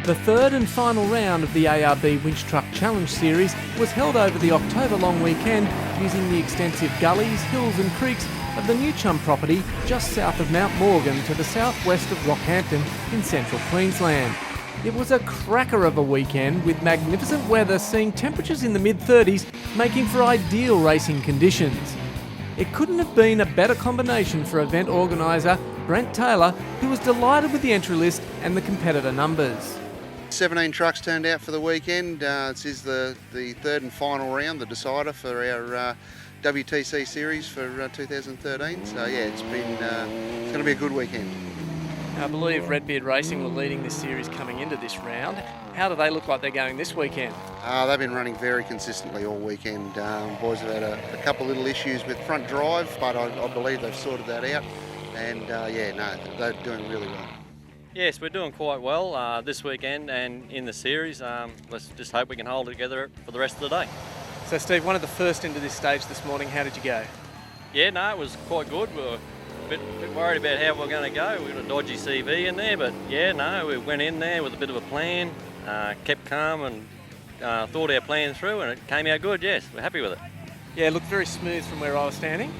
The third and final round of the ARB Winch Truck Challenge Series was held over the October long weekend using the extensive gullies, hills and creeks of the new Chum property just south of Mount Morgan to the southwest of Rockhampton in Central Queensland. It was a cracker of a weekend with magnificent weather, seeing temperatures in the mid-30s, making for ideal racing conditions. It couldn't have been a better combination for event organiser Brent Taylor, who was delighted with the entry list and the competitor numbers. 17 trucks turned out for the weekend. This is the third and final round, the decider for our WTC series for 2013. So yeah, it's going to be a good weekend. I believe Redbeard Racing were leading this series coming into this round. How do they look like they're going this weekend? They've been running very consistently all weekend. Boys have had a couple of little issues with front drive, but I believe they've sorted that out. And they're doing really well. Yes, we're doing quite well this weekend and in the series. Let's just hope we can hold it together for the rest of the day. So Steve, one of the first into this stage this morning, how did you go? Yeah, no, it was quite good. We were a bit worried about how we were going to go. We got a dodgy CV in there, but yeah, no, we went in there with a bit of a plan, kept calm and thought our plan through, and it came out good, yes. We're happy with it. Yeah, it looked very smooth from where I was standing.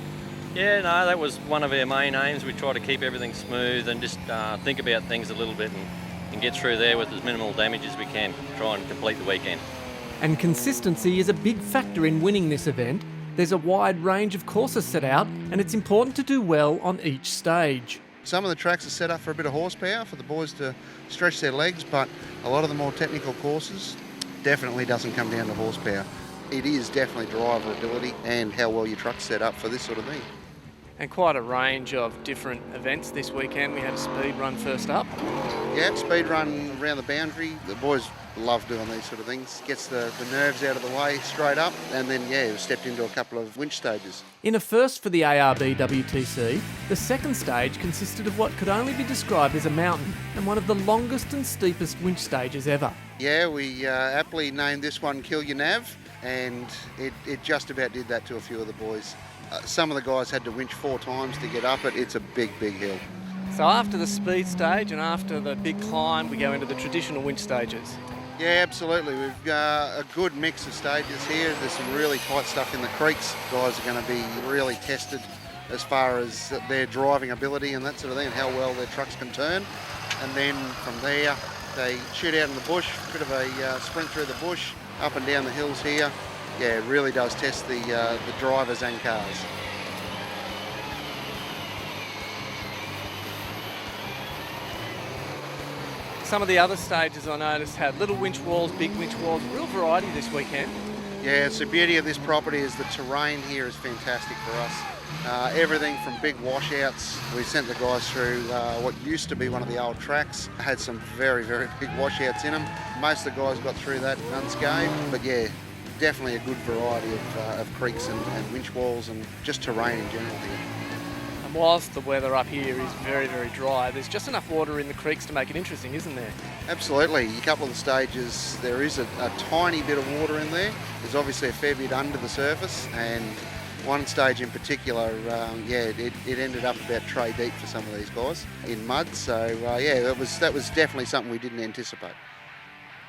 Yeah, no, that was one of our main aims. We try to keep everything smooth and just think about things a little bit and get through there with as minimal damage as we can, try and complete the weekend. And consistency is a big factor in winning this event. There's a wide range of courses set out, and it's important to do well on each stage. Some of the tracks are set up for a bit of horsepower for the boys to stretch their legs, but a lot of the more technical courses definitely doesn't come down to horsepower. It is definitely driver ability and how well your truck's set up for this sort of thing. And quite a range of different events this weekend. We had a speed run first up. Yeah, speed run around the boundary. The boys love doing these sort of things. Gets the nerves out of the way straight up, and then we stepped into a couple of winch stages. In a first for the ARB WTC, the second stage consisted of what could only be described as a mountain and one of the longest and steepest winch stages ever. Yeah, we aptly named this one Kill Your Nav, and it just about did that to a few of the boys. Some of the guys had to winch 4 times to get up it. It's a big, big hill. So after the speed stage and after the big climb, we go into the traditional winch stages. Yeah, absolutely. We've got a good mix of stages here. There's some really tight stuff in the creeks. Guys are going to be really tested as far as their driving ability and that sort of thing, and how well their trucks can turn. And then from there, they shoot out in the bush, a bit of a sprint through the bush, up and down the hills here. Yeah, it really does test the drivers and cars. Some of the other stages I noticed had little winch walls, big winch walls, real variety this weekend. Yeah, it's the beauty of this property is the terrain here is fantastic for us. Everything from big washouts. We sent the guys through what used to be one of the old tracks. Had some very, very big washouts in them. Most of the guys got through that unscathed, but yeah, definitely a good variety of creeks and winch walls and just terrain in general here. And whilst the weather up here is very, very dry, there's just enough water in the creeks to make it interesting, isn't there? Absolutely. A couple of the stages, there is a tiny bit of water in there. There's obviously a fair bit under the surface, and one stage in particular, it ended up about tray deep for some of these guys in mud. So that was definitely something we didn't anticipate.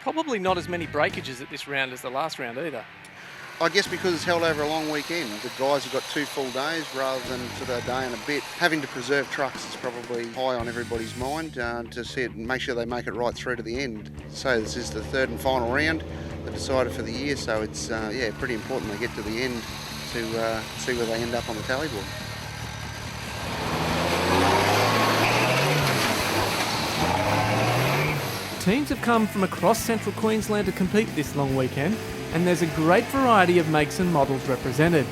Probably not as many breakages at this round as the last round either. I guess because it's held over a long weekend, the guys have got 2 full days rather than sort of a day and a bit. Having to preserve trucks is probably high on everybody's mind to see it and make sure they make it right through to the end. So this is the third and final round, the decider for the year, so it's pretty important they get to the end to see where they end up on the tally board. Teams have come from across Central Queensland to compete this long weekend, and there's a great variety of makes and models represented.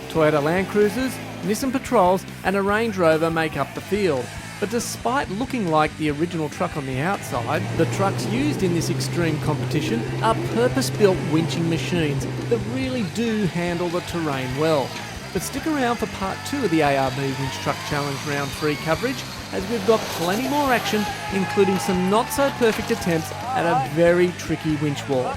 Toyota Land Cruisers, Nissan Patrols and a Range Rover make up the field. But despite looking like the original truck on the outside, the trucks used in this extreme competition are purpose-built winching machines that really do handle the terrain well. But stick around for part 2 of the ARB Winch Truck Challenge Round 3 coverage, as we've got plenty more action, including some not-so-perfect attempts at a very tricky winch wall.